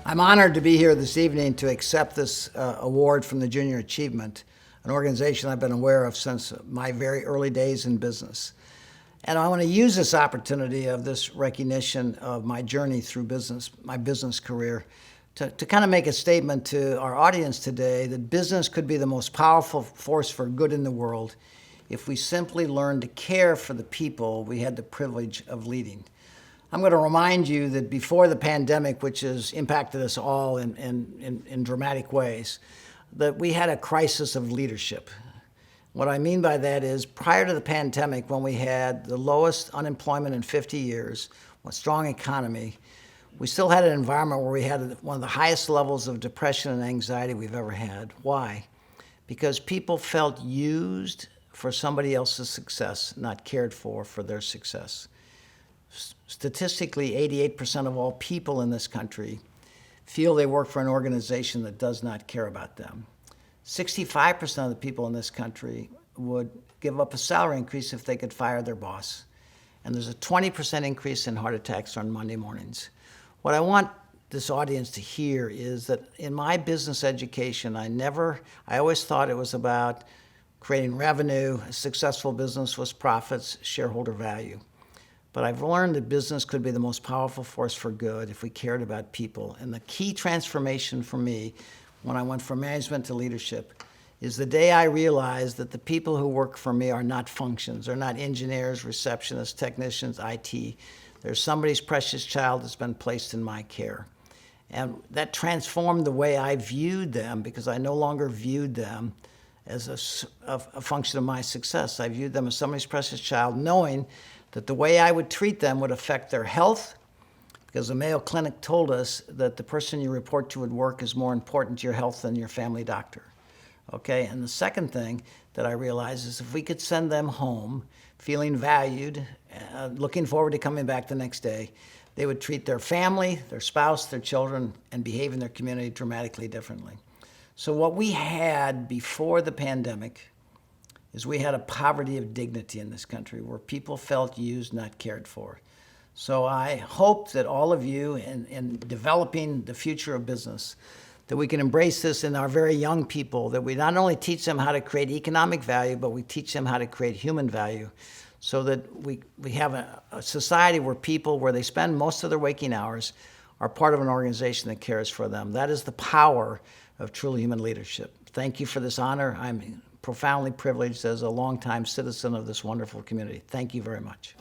I'm honored to be here this evening to accept this award from the Junior Achievement, an organization I've been aware of since my very early days in business. And I want to use this opportunity of this recognition of my journey through business, my business career, to kind of make a statement to our audience today that business could be the most powerful force for good in the world if we simply learn to care for the people we had the privilege of leading. I'm going to remind you that before the pandemic, which has impacted us all in dramatic ways, that we had a crisis of leadership. What I mean by that is prior to the pandemic, when we had the lowest unemployment in 50 years, a strong economy, we still had an environment where we had one of the highest levels of depression and anxiety we've ever had. Why? Because people felt used for somebody else's success, not cared for their success. Statistically, 88% of all people in this country feel they work for an organization that does not care about them. 65% of the people in this country would give up a salary increase if they could fire their boss. And there's a 20% increase in heart attacks on Monday mornings. What I want this audience to hear is that in my business education, I always thought it was about creating revenue. A successful business was profits, shareholder value. But I've learned that business could be the most powerful force for good if we cared about people. And the key transformation for me when I went from management to leadership is the day I realized that the people who work for me are not functions. They're not engineers, receptionists, technicians, IT. They're somebody's precious child that's been placed in my care. And that transformed the way I viewed them, because I no longer viewed them as a function of my success. I viewed them as somebody's precious child, knowing that the way I would treat them would affect their health, because the Mayo Clinic told us that the person you report to at work is more important to your health than your family doctor. Okay, and the second thing that I realized is if we could send them home feeling valued, looking forward to coming back the next day, they would treat their family, their spouse, their children, and behave in their community dramatically differently. So what we had before the pandemic is we had a poverty of dignity in this country where people felt used, not cared for. So I hope that all of you in developing the future of business, that we can embrace this in our very young people, that we not only teach them how to create economic value, but we teach them how to create human value, so that we have a society where they spend most of their waking hours are part of an organization that cares for them. That is the power of truly human leadership. Thank you for this honor. I'm profoundly privileged as a longtime citizen of this wonderful community. Thank you very much.